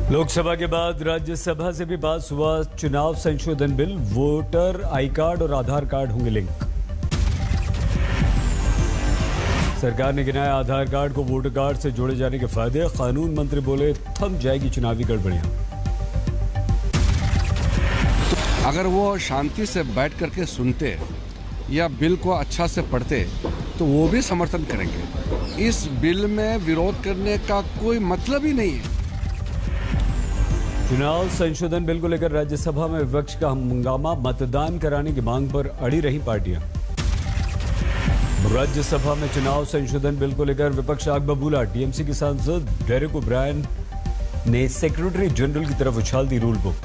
लोकसभा के बाद राज्यसभा से भी पास हुआ चुनाव संशोधन बिल। वोटर आई कार्ड और आधार कार्ड होंगे लिंक। सरकार ने गिनाया आधार कार्ड को वोटर कार्ड से जोड़े जाने के फायदे। कानून मंत्री बोले थम जाएगी चुनावी गड़बड़ियां। अगर वो शांति से बैठ करके सुनते या बिल को अच्छा से पढ़ते तो वो भी समर्थन करेंगे। इस बिल में विरोध करने का कोई मतलब ही नहीं है। चुनाव संशोधन बिल को लेकर राज्यसभा में विपक्ष का हंगामा। मतदान कराने की मांग पर अड़ी रही पार्टियां। राज्यसभा में चुनाव संशोधन बिल को लेकर विपक्ष आग बबूला। टीएमसी के सांसद डेरेक ओब्रायन ने सेक्रेटरी जनरल की तरफ उछाल दी रूल बुक।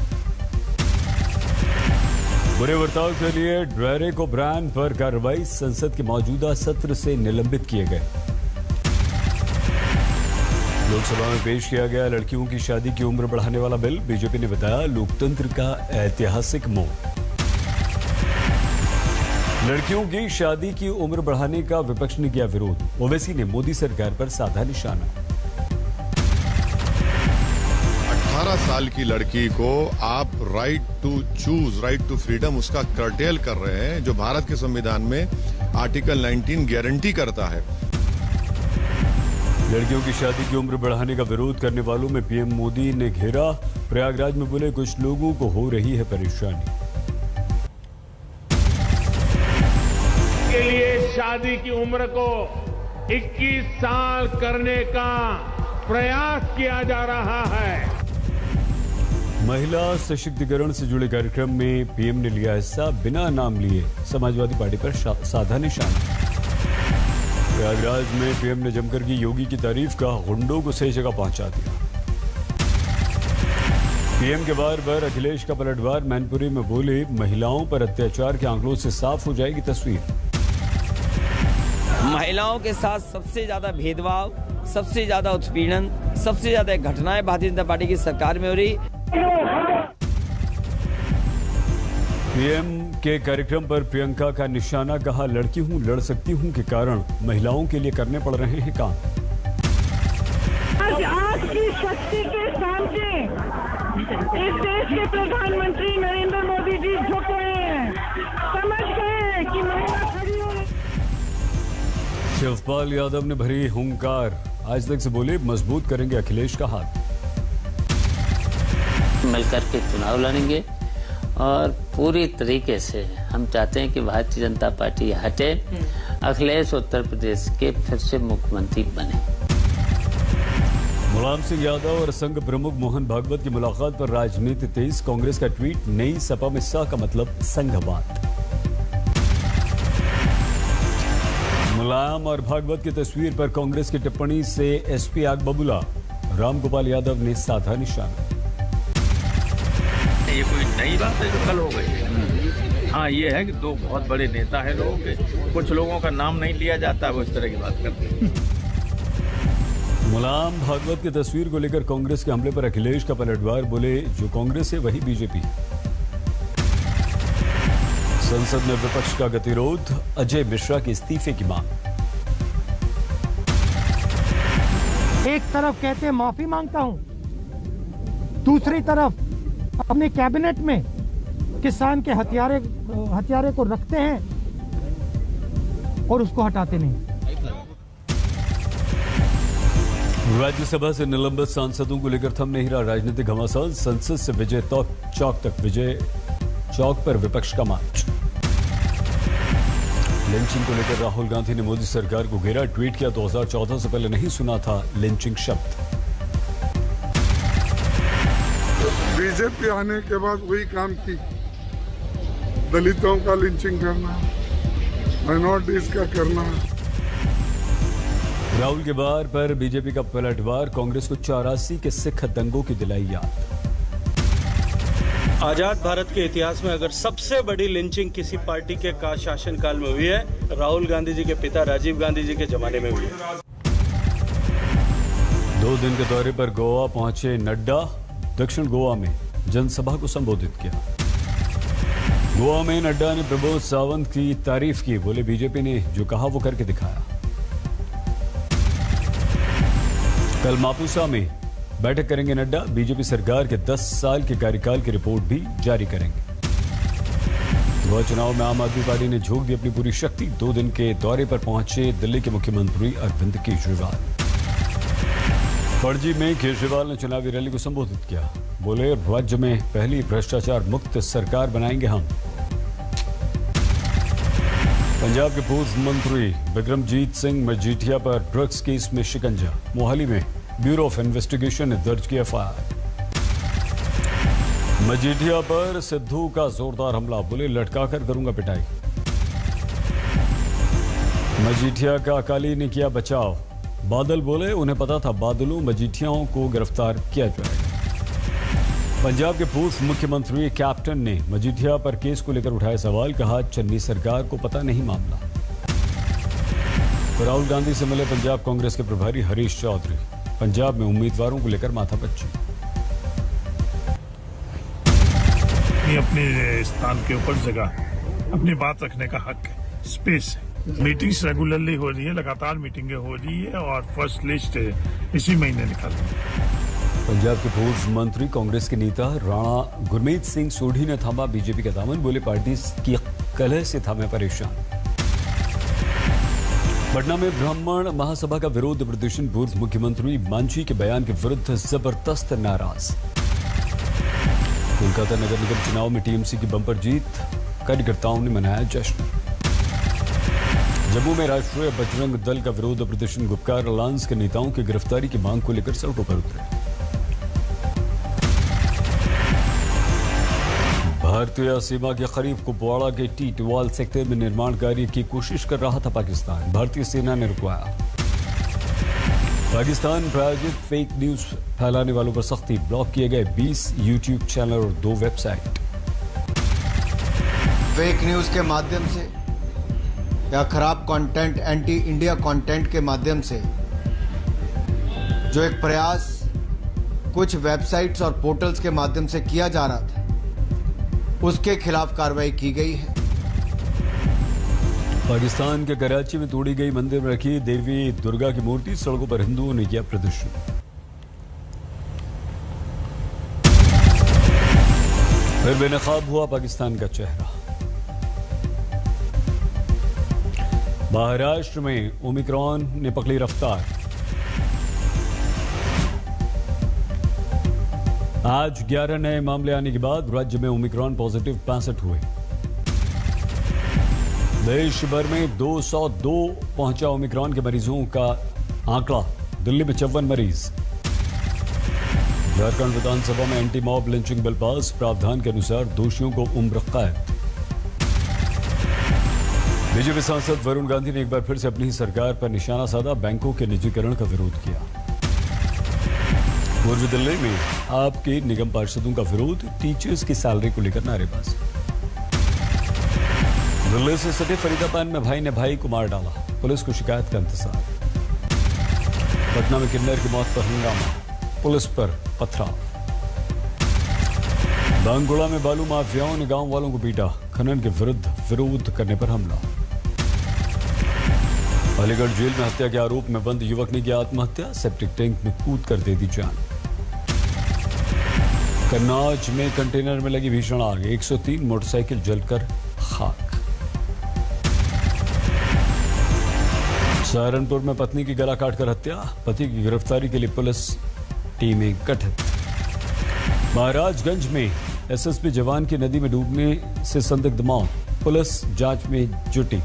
बुरे बर्ताव के लिए डेरेक ओब्रायन पर कार्रवाई। संसद के मौजूदा सत्र से निलंबित किए गए। लोकसभा में पेश किया गया लड़कियों की शादी की उम्र बढ़ाने वाला बिल। बीजेपी ने बताया लोकतंत्र का ऐतिहासिक मोड़। लड़कियों की शादी की उम्र बढ़ाने का विपक्ष ने किया विरोध। ओवैसी ने मोदी सरकार पर साधा निशाना। 18 साल की लड़की को आप right to choose, right to freedom, उसका कर्टेल कर रहे हैं, जो भारत के संविधान में आर्टिकल 19 गारंटी करता है। लड़कियों की शादी की उम्र बढ़ाने का विरोध करने वालों में पीएम मोदी ने घेरा। प्रयागराज में बोले कुछ लोगों को हो रही है परेशानी। के लिए शादी की उम्र को 21 साल करने का प्रयास किया जा रहा है। महिला सशक्तिकरण से जुड़े कार्यक्रम में पीएम ने लिया हिस्सा। बिना नाम लिए समाजवादी पार्टी पर साधा निशाना। प्रयागराज में पीएम ने जमकर की योगी की तारीफ का। गुंडों को सही जगह पहुंचा दिया। पीएम के बार अखिलेश का पलटवार। मैनपुरी में बोले महिलाओं पर अत्याचार के आंकड़ों से साफ हो जाएगी तस्वीर। महिलाओं के साथ सबसे ज्यादा भेदभाव, सबसे ज्यादा उत्पीड़न, सबसे ज्यादा घटनाएं भारतीय जनता पार्टी की सरकार में हो रही। पीएम के कार्यक्रम पर प्रियंका का निशाना। कहा लड़की हूं, लड़ सकती हूं के कारण महिलाओं के लिए करने पड़ रहे हैं काम। आज की शक्ति के सामने इस देश के प्रधानमंत्री नरेंद्र मोदी जी झुक रहे हैं। समझ गए कि महिला खड़ी हो। शिवपाल यादव ने भरी हुंकार। आज तक से बोले मजबूत करेंगे अखिलेश का हाथ। मिलकर के चुनाव लड़ेंगे और पूरी तरीके से हम चाहते हैं कि भारतीय जनता पार्टी हटे, अखिलेश उत्तर प्रदेश के फिर से मुख्यमंत्री बने। मुलायम सिंह यादव और संघ प्रमुख मोहन भागवत की मुलाकात पर राजनीति तेज। कांग्रेस का ट्वीट। नई सपा में सा का मतलब संघवाद। मुलायम और भागवत की तस्वीर पर कांग्रेस की टिप्पणी से एसपी आग बबूला। रामगोपाल यादव ने साधा निशाना। ये कोई नई बात है जो कल हो गई। हाँ, ये है कि दो बहुत बड़े नेता हैं लोगों के, कुछ लोगों का नाम नहीं लिया जाता, वो इस तरह की बात करते हैं। मुलायम भागवत की तस्वीर को लेकर कांग्रेस के हमले पर अखिलेश का पलटवार। बोले जो कांग्रेस है वही बीजेपी। संसद में विपक्ष का गतिरोध। अजय मिश्रा के इस्तीफे की मांग। एक तरफ कहते हैं माफी मांगता हूं, दूसरी तरफ अपने कैबिनेट में किसान के हथियारे को रखते हैं और उसको हटाते नहीं। राज्यसभा से निलंबित सांसदों को लेकर थम नहीं रहा राजनीतिक घमासान। संसद से विजय चौक तक। विजय चौक पर विपक्ष का मार्च। लिंचिंग को लेकर राहुल गांधी ने मोदी सरकार को घेरा। ट्वीट किया 2014 से पहले नहीं सुना था लिंचिंग शब्द। बीजेपी आने के बाद वही काम की, दलितों का लिंचिंग करना, माइनॉरिटीज का करना। राहुल के बार पर बीजेपी का पलटवार। कांग्रेस को 84 के सिख दंगों की दिलाई याद। आजाद भारत के इतिहास में अगर सबसे बड़ी लिंचिंग किसी पार्टी के शासनकाल में हुई है, राहुल गांधी जी के पिता राजीव गांधी जी के जमाने में हुई है। 2 दिन के दौरे पर गोवा पहुंचे नड्डा। दक्षिण गोवा में जनसभा को संबोधित किया। गोवा में नड्डा ने प्रमोद सावंत की तारीफ की। बोले बीजेपी ने जो कहा वो करके दिखाया। कल मापुसा में बैठक करेंगे नड्डा। बीजेपी सरकार के 10 साल के कार्यकाल की रिपोर्ट भी जारी करेंगे। गोवा चुनाव में आम आदमी पार्टी ने झोंक दी अपनी पूरी शक्ति। 2 दिन के दौरे पर पहुंचे दिल्ली के मुख्यमंत्री अरविंद केजरीवाल। पणजी में केजरीवाल ने चुनावी रैली को संबोधित किया। बोले, राज्य में पहली भ्रष्टाचार मुक्त सरकार बनाएंगे हम। पंजाब के पूर्व मंत्री बिक्रमजीत सिंह मजीठिया पर ड्रग्स केस में शिकंजा। मोहाली में ब्यूरो ऑफ इन्वेस्टिगेशन ने दर्ज किया एफआईआर। मजीठिया पर सिद्धू का जोरदार हमला। बोले, लटकाकर करूंगा पिटाई। मजीठिया का अकाली ने किया बचाव। बादल बोले, उन्हें पता था बादलों मजीठियाओं को गिरफ्तार किया जाएगा। पंजाब के पूर्व मुख्यमंत्री कैप्टन ने मजीठिया पर केस को लेकर उठाया सवाल। कहा, चन्नी सरकार को पता नहीं मामला। राहुल गांधी से मिले पंजाब कांग्रेस के प्रभारी हरीश चौधरी। पंजाब में उम्मीदवारों को लेकर माथापच्ची। अपने स्थान के ऊपर जगह अपनी बात रखने का हक है, स्पेस है। मीटिंग्स रेगुलरली हो रही है, लगातार मीटिंगें हो रही है और फर्स्ट लिस्ट इसी महीने निकाली। पंजाब के पूर्व मंत्री कांग्रेस के नेता राणा गुरमीत सिंह सोढ़ी ने थामा बीजेपी का दामन। बोले, पार्टी की कलह से था मैं परेशान। पटना में ब्राह्मण महासभा का विरोध प्रदर्शन। पूर्व मुख्यमंत्री मांझी के बयान के विरुद्ध जबरदस्त नाराज। कोलकाता नगर निगम चुनाव में टीएमसी की बंपर जीत। कार्यकर्ताओं ने मनाया जश्न। जम्मू में राष्ट्रीय बजरंग दल का विरोध प्रदर्शन। गुपकार अलायंस के नेताओं की गिरफ्तारी की मांग को लेकर सड़कों पर उतरे। भारतीय सीमा के करीब कुपवाड़ा के टीटवाल सेक्टर में निर्माण कार्य की कोशिश कर रहा था पाकिस्तान। भारतीय सेना ने रुकवाया। पाकिस्तान प्रायोजित फेक न्यूज फैलाने वालों पर सख्ती। ब्लॉक किए गए 20 यूट्यूब चैनल और 2 वेबसाइट। फेक न्यूज के माध्यम से या खराब कंटेंट, एंटी इंडिया कंटेंट के माध्यम से जो एक प्रयास कुछ वेबसाइट्स और पोर्टल्स के माध्यम से किया जा रहा था, उसके खिलाफ कार्रवाई की गई है। पाकिस्तान के कराची में तोड़ी गई मंदिर में रखी देवी दुर्गा की मूर्ति। सड़कों पर हिंदुओं ने किया प्रदर्शन। फिर बेनकाब हुआ पाकिस्तान का चेहरा। महाराष्ट्र में ओमिक्रॉन ने पकड़ी रफ्तार। आज 11 नए मामले आने के बाद राज्य में ओमिक्रॉन पॉजिटिव 65 हुए। देश भर में 202 पहुंचा ओमिक्रॉन के मरीजों का आंकड़ा। दिल्ली में 54 मरीज। झारखंड विधानसभा में anti mob lynching bill pass. प्रावधान के अनुसार दोषियों को उम्र कैद। बीजेपी सांसद वरुण गांधी ने एक बार फिर से अपनी सरकार पर निशाना साधा। बैंकों के निजीकरण का विरोध किया। पूर्वी दिल्ली में आपके निगम पार्षदों का विरोध। टीचर्स की सैलरी को लेकर नारेबाजी। दिल्ली से सटे फरीदाबाद में भाई ने भाई को मार डाला। पुलिस को शिकायत का इंतजार। पटना में किन्नर की मौत पर हंगामा। पुलिस पर पथराव। बांगुड़ा में बालू माफियाओं ने गांव वालों को पीटा। खनन के विरुद्ध विरोध करने पर हमला। अलीगढ़ जेल में हत्या के आरोप में बंद युवक ने किया आत्महत्या। सेप्टिक टैंक में कूद कर दे दी जान। कन्नौज में कंटेनर में लगी भीषण आग। 103 मोटरसाइकिल जलकर खाक। सहारनपुर में पत्नी की गला काटकर हत्या। पति की गिरफ्तारी के लिए पुलिस टीमें गठित। महाराजगंज में एसएसपी जवान की नदी में डूबने से संदिग्ध मौत। पुलिस जांच में जुटी।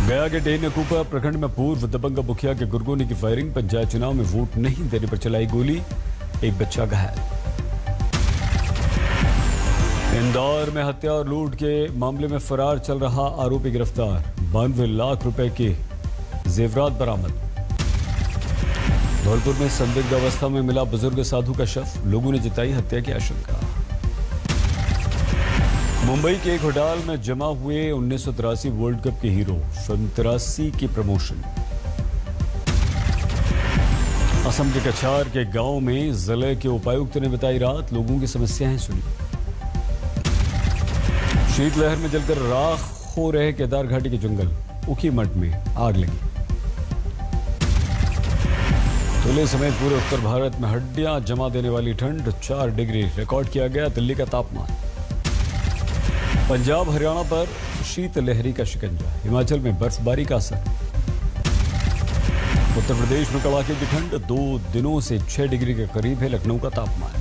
गया के टेनकुपा प्रखंड में पूर्व दबंग मुखिया के गुर्गोनी की फायरिंग। पंचायत चुनाव में वोट नहीं देने पर चलाई गोली। एक बच्चा घायल। इंदौर में हत्या और लूट के मामले में फरार चल रहा आरोपी गिरफ्तार। 92 लाख रुपए के जेवरात बरामद। धौलपुर में संदिग्ध अवस्था में मिला बुजुर्ग साधु का शव। लोगों ने जताई हत्या की आशंका। मुंबई के एक होटल में जमा हुए 1983 वर्ल्ड कप के हीरो। फिल्म 83 की प्रमोशन। असम के कछार के गांव में जिले के उपायुक्त ने बताई रात। लोगों की समस्याएं सुनी। शीतलहर में जलकर राख हो रहे केदार घाटी के जंगल। उखीमठ में आग लगी। धुले समेत पूरे उत्तर भारत में हड्डियां जमा देने वाली ठंड, 4 डिग्री रिकॉर्ड किया गया दिल्ली का तापमान। पंजाब हरियाणा पर शीतलहरी का शिकंजा, हिमाचल में बर्फबारी का असर। उत्तर प्रदेश में कड़ाके की ठंड, 2 दिनों से 6 डिग्री के करीब है लखनऊ का तापमान।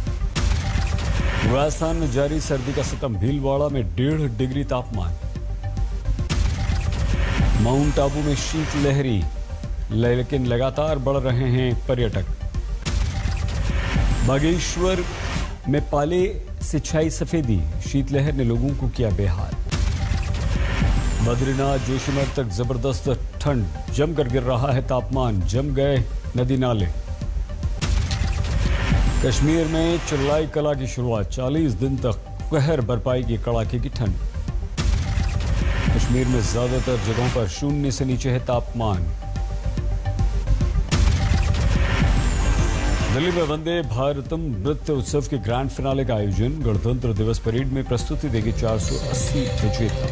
राजस्थान में जारी सर्दी का सितम, भीलवाड़ा में 1.5 डिग्री तापमान। माउंट आबू में शीतलहरी, लेकिन लगातार बढ़ रहे हैं पर्यटक। बागेश्वर में पाले से छाई सफेदी, शीतलहर ने लोगों को किया बेहाल। बद्रीनाथ जोशीमठ तक जबरदस्त ठंड, जमकर गिर रहा है तापमान, जम गए नदी नाले। कश्मीर में चिल्लाई कला की शुरुआत, 40 दिन तक कहर बरपाएगी कड़ाके की ठंड। कश्मीर में ज्यादातर जगहों पर 0 से नीचे है तापमान। दिल्ली में वंदे भारतम नृत्य उत्सव के ग्रैंड फिनाले का आयोजन, गणतंत्र दिवस परेड में प्रस्तुति देगी 480 विजेता।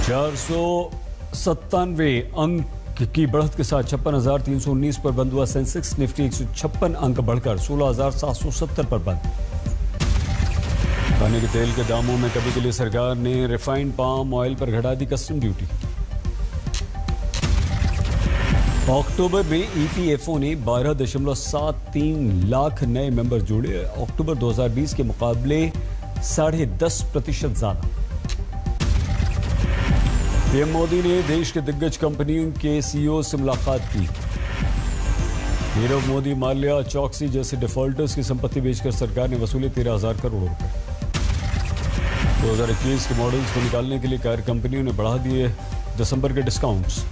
497 अंक की बढ़त के साथ 56,319 पर बंद हुआ सेंसेक्स। निफ्टी 156 अंक बढ़कर 16,770 पर बंद। खाने के तेल के दामों में कभी के लिए सरकार ने रिफाइंड पाम ऑयल पर घटा दी कस्टम ड्यूटी। अक्टूबर में ईपीएफओ ने 12.73 लाख नए मेंबर जोड़े, अक्टूबर 2020 के मुकाबले 10.5% ज्यादा। पीएम मोदी ने देश के दिग्गज कंपनियों के सीईओ से मुलाकात की। नीरव मोदी, माल्या, चौकसी जैसे डिफॉल्टर्स की संपत्ति बेचकर सरकार ने वसूले 13,000 करोड़ रुपए। 2021 के मॉडल्स को निकालने के लिए कार कंपनियों ने बढ़ा दिए दिसंबर के डिस्काउंट्स।